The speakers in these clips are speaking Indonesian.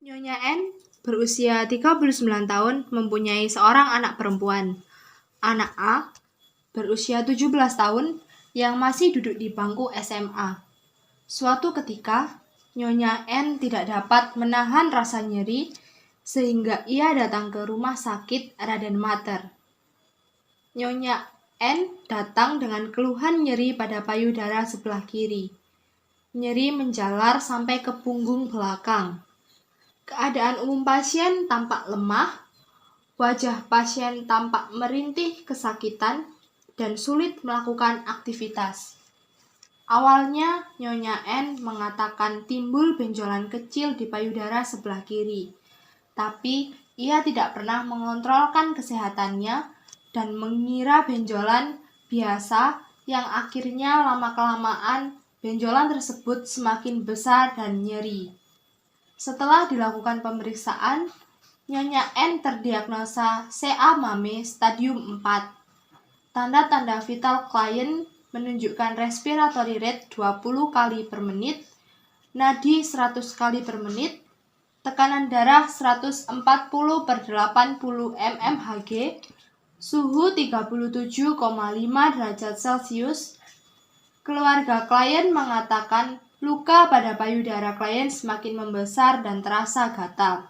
Nyonya N berusia 39 tahun mempunyai seorang anak perempuan. Anak A berusia 17 tahun yang masih duduk di bangku SMA. Suatu ketika, Nyonya N tidak dapat menahan rasa nyeri sehingga ia datang ke rumah sakit Raden Mater. Nyonya N datang dengan keluhan nyeri pada payudara sebelah kiri. Nyeri menjalar sampai ke punggung belakang. Keadaan umum pasien tampak lemah, wajah pasien tampak merintih kesakitan dan sulit melakukan aktivitas. Awalnya, Nyonya N mengatakan timbul benjolan kecil di payudara sebelah kiri, tapi ia tidak pernah mengontrolkan kesehatannya dan mengira benjolan biasa yang akhirnya lama-kelamaan benjolan tersebut semakin besar dan nyeri. Setelah dilakukan pemeriksaan, Nyonya N terdiagnosa CA MAME stadium 4. Tanda-tanda vital klien menunjukkan respiratory rate 20 kali per menit, nadi 100 kali per menit, tekanan darah 140/80 mmHg, suhu 37,5 derajat Celcius. Keluarga klien mengatakan luka pada payudara klien semakin membesar dan terasa gatal.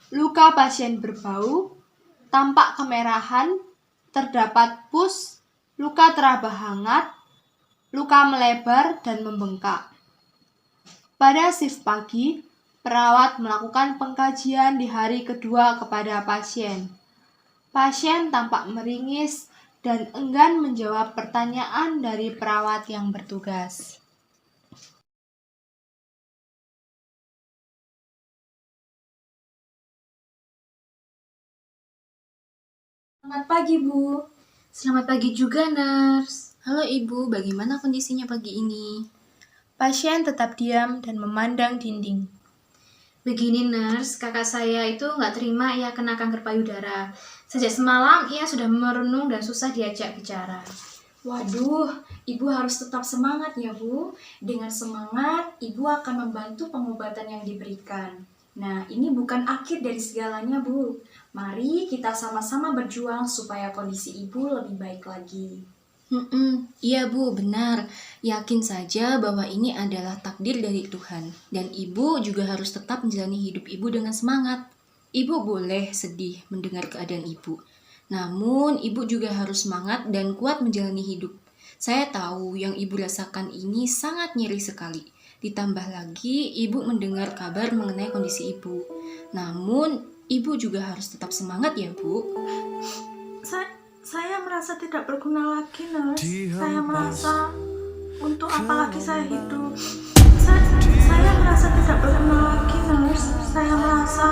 Luka pasien berbau, tampak kemerahan, terdapat pus, luka teraba hangat, luka melebar dan membengkak. Pada shift pagi, perawat melakukan pengkajian di hari kedua kepada pasien. Pasien tampak meringis dan enggan menjawab pertanyaan dari perawat yang bertugas. Selamat pagi, Bu. Selamat pagi juga, Nurse. Halo Ibu, bagaimana kondisinya pagi ini? Pasien tetap diam dan memandang dinding. Begini, Nurse, kakak saya itu nggak terima ia kena kanker payudara. Sejak semalam ia sudah merenung dan susah diajak bicara. Waduh, Ibu harus tetap semangat ya, Bu. Dengan semangat, Ibu akan membantu pengobatan yang diberikan. Nah, ini bukan akhir dari segalanya, Bu. Mari kita sama-sama berjuang supaya kondisi Ibu lebih baik lagi. Iya Bu, benar. Yakin saja bahwa ini adalah takdir dari Tuhan. Dan Ibu juga harus tetap menjalani hidup Ibu dengan semangat. Ibu boleh sedih mendengar keadaan Ibu. Namun Ibu juga harus semangat dan kuat menjalani hidup. Saya tahu yang Ibu rasakan ini sangat nyeri sekali. Ditambah lagi Ibu mendengar kabar mengenai kondisi Ibu. Namun Ibu juga harus tetap semangat ya Bu. Saya merasa tidak berguna lagi, Nurse. Saya merasa untuk apa lagi saya hidup. Saya merasa tidak berguna lagi, Nurse. Saya merasa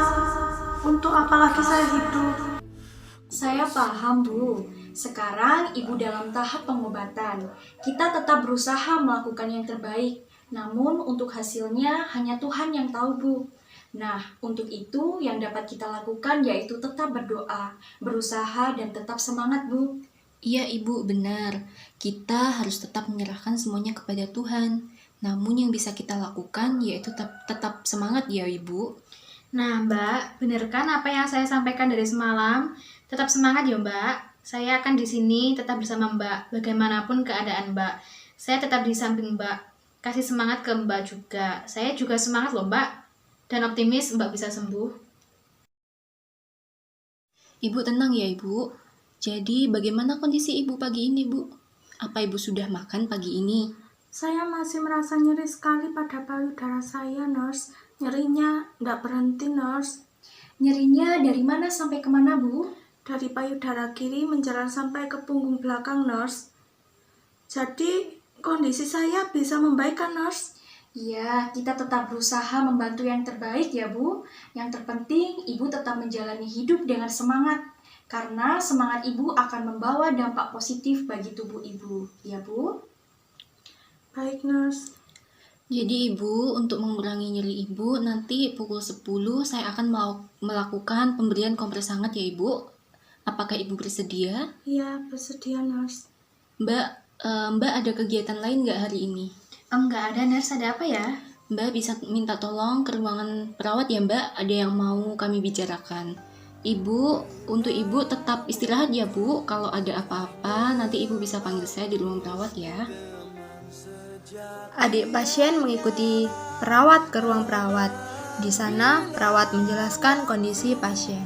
untuk apa lagi saya hidup. Saya paham, Bu. Sekarang Ibu dalam tahap pengobatan. Kita tetap berusaha melakukan yang terbaik. Namun untuk hasilnya hanya Tuhan yang tahu, Bu. Nah, untuk itu yang dapat kita lakukan yaitu tetap berdoa, berusaha dan tetap semangat, Bu. Iya Ibu, benar. Kita harus tetap menyerahkan semuanya kepada Tuhan. Namun yang bisa kita lakukan yaitu tetap semangat ya Ibu. Nah Mbak, benar kan apa yang saya sampaikan dari semalam? Tetap semangat ya Mbak. Saya akan di sini tetap bersama Mbak, bagaimanapun keadaan Mbak. Saya tetap di samping Mbak. Kasih semangat ke Mbak juga. Saya juga semangat loh Mbak. Dan optimis Mbak bisa sembuh. Ibu tenang ya Ibu. Jadi bagaimana kondisi Ibu pagi ini Bu? Apa Ibu sudah makan pagi ini? Saya masih merasa nyeri sekali pada payudara saya, Nurse. Nyerinya nggak berhenti, Nurse. Nyerinya dari mana sampai kemana, Bu? Dari payudara kiri menjalar sampai ke punggung belakang, Nurse. Jadi, kondisi saya bisa membaik kan, Nurse? Iya, kita tetap berusaha membantu yang terbaik ya, Bu. Yang terpenting, Ibu tetap menjalani hidup dengan semangat. Karena semangat Ibu akan membawa dampak positif bagi tubuh Ibu. Ya, Bu? Baik, Nurse. Jadi Ibu, untuk mengurangi nyeri Ibu, nanti pukul 10 saya akan melakukan pemberian kompres hangat ya Ibu. Apakah Ibu bersedia? Iya, bersedia, Nurse. Mbak ada kegiatan lain nggak hari ini? Enggak ada, Nurse. Ada apa ya? Mbak bisa minta tolong ke ruangan perawat ya Mbak, ada yang mau kami bicarakan. Ibu, untuk Ibu tetap istirahat ya Bu, kalau ada apa-apa nanti Ibu bisa panggil saya di ruang perawat ya. Adik pasien mengikuti perawat ke ruang perawat. Di sana, perawat menjelaskan kondisi pasien.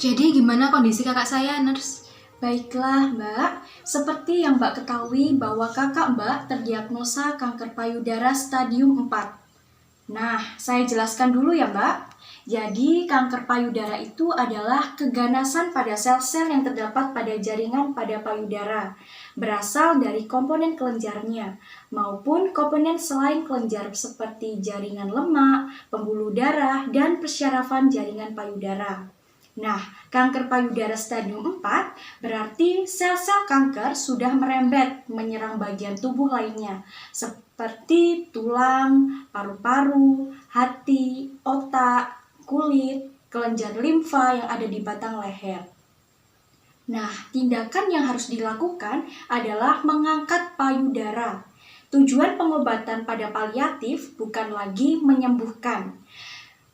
Jadi gimana kondisi kakak saya, nurse? Baiklah, Mbak. Seperti yang Mbak ketahui bahwa kakak Mbak terdiagnosa kanker payudara stadium 4. Nah, saya jelaskan dulu ya, Mbak. Jadi, kanker payudara itu adalah keganasan pada sel-sel yang terdapat pada jaringan pada payudara, berasal dari komponen kelenjarnya, maupun komponen selain kelenjar seperti jaringan lemak, pembuluh darah, dan persyarafan jaringan payudara. Nah, kanker payudara stadium 4 berarti sel-sel kanker sudah merembet menyerang bagian tubuh lainnya, seperti tulang, paru-paru, hati, otak, kulit, kelenjar limfa yang ada di batang leher. Nah, tindakan yang harus dilakukan adalah mengangkat payudara. Tujuan pengobatan pada paliatif bukan lagi menyembuhkan.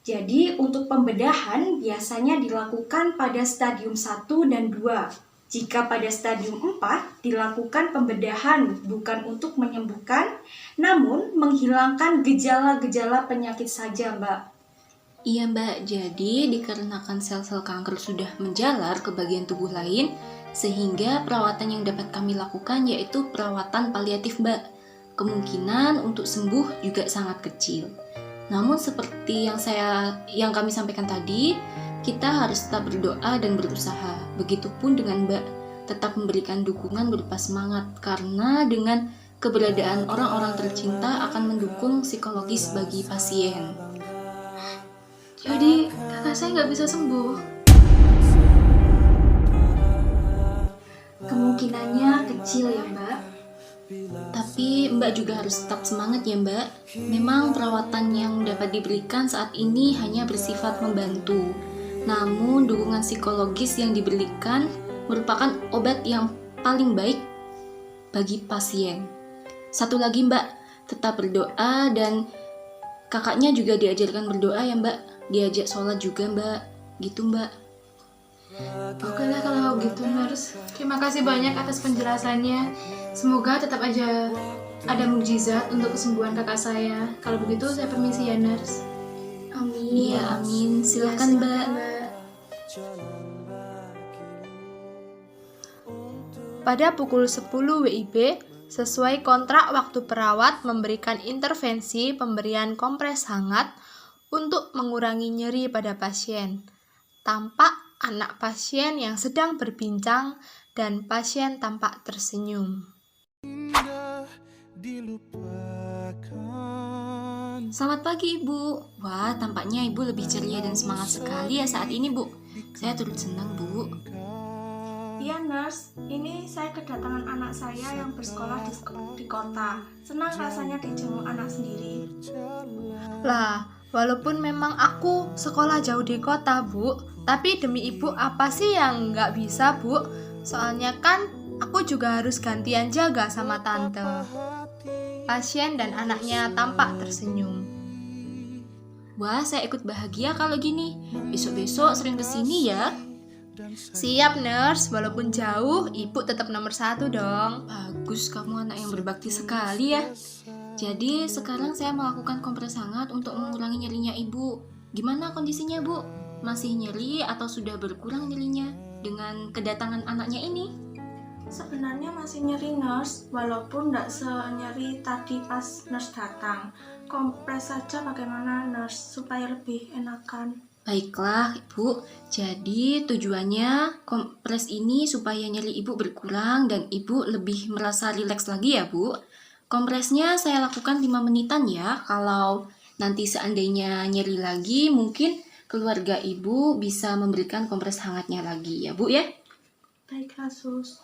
Jadi, untuk pembedahan biasanya dilakukan pada stadium 1 dan 2. Jika pada stadium 4 dilakukan pembedahan bukan untuk menyembuhkan, namun menghilangkan gejala-gejala penyakit saja, Mbak. Iya Mbak, jadi dikarenakan sel-sel kanker sudah menjalar ke bagian tubuh lain, sehingga perawatan yang dapat kami lakukan yaitu perawatan paliatif Mbak. Kemungkinan untuk sembuh juga sangat kecil. Namun seperti yang kami sampaikan tadi, kita harus tetap berdoa dan berusaha. Begitupun dengan Mbak, tetap memberikan dukungan berupa semangat, karena dengan keberadaan orang-orang tercinta akan mendukung psikologis bagi pasien. Jadi kakak saya nggak bisa sembuh. Kemungkinannya kecil ya, Mbak. Tapi Mbak juga harus tetap semangat ya Mbak. Memang perawatan yang dapat diberikan saat ini hanya bersifat membantu. Namun dukungan psikologis yang diberikan merupakan obat yang paling baik bagi pasien. Satu lagi Mbak, tetap berdoa dan kakaknya juga diajarkan berdoa ya Mbak. Diajak sholat juga Mbak. Gitu Mbak. Oke lah kalau gitu, nurse. Terima kasih banyak atas penjelasannya. Semoga tetap aja ada mukjizat untuk kesembuhan kakak saya. Kalau begitu saya permisi ya, nurse. Amin. Iya amin. Silakan Mbak. Pada pukul 10 WIB, sesuai kontrak waktu perawat memberikan intervensi pemberian kompres hangat untuk mengurangi nyeri pada pasien. Tampak anak pasien yang sedang berbincang dan pasien tampak tersenyum. Selamat pagi Ibu. Wah, tampaknya Ibu lebih ceria dan semangat sekali ya saat ini Bu. Saya turut senang Bu. Iya, nurse. Ini saya kedatangan anak saya yang bersekolah di kota. Senang rasanya dijenguk anak sendiri. Lah, walaupun memang aku sekolah jauh di kota, Bu, tapi demi ibu apa sih yang nggak bisa, Bu? Soalnya kan aku juga harus gantian jaga sama tante. Pasien dan anaknya tampak tersenyum. Wah, saya ikut bahagia kalau gini. Besok-besok sering kesini ya. Siap, nurse. Walaupun jauh, ibu tetap nomor 1 dong. Bagus, kamu anak yang berbakti sekali ya. Jadi sekarang saya melakukan kompres hangat untuk mengurangi nyerinya Ibu. Gimana kondisinya Bu? Masih nyeri atau sudah berkurang nyerinya dengan kedatangan anaknya ini? Sebenarnya masih nyeri, nurse, walaupun tidak senyeri tadi pas nurse datang. Kompres saja bagaimana, nurse, supaya lebih enakan. Baiklah Ibu, jadi tujuannya kompres ini supaya nyeri Ibu berkurang dan Ibu lebih merasa rileks lagi ya Bu. Kompresnya saya lakukan 5 menitan ya. Kalau nanti seandainya nyeri lagi, mungkin keluarga Ibu bisa memberikan kompres hangatnya lagi ya Bu ya. Baiklah, sus.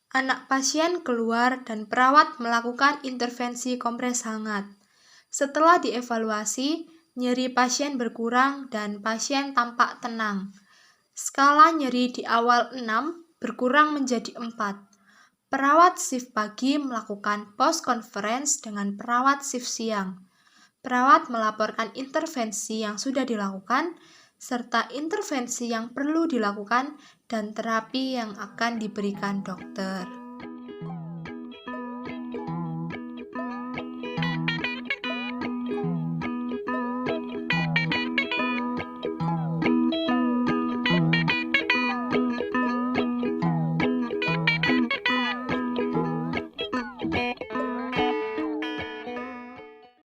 Anak pasien keluar dan perawat melakukan intervensi kompres hangat. Setelah dievaluasi, Nyeri pasien berkurang dan pasien tampak tenang. Skala nyeri di awal 6 berkurang menjadi 4. Perawat shift pagi melakukan post conference dengan perawat shift siang. Perawat melaporkan intervensi yang sudah dilakukan, serta intervensi yang perlu dilakukan dan terapi yang akan diberikan dokter.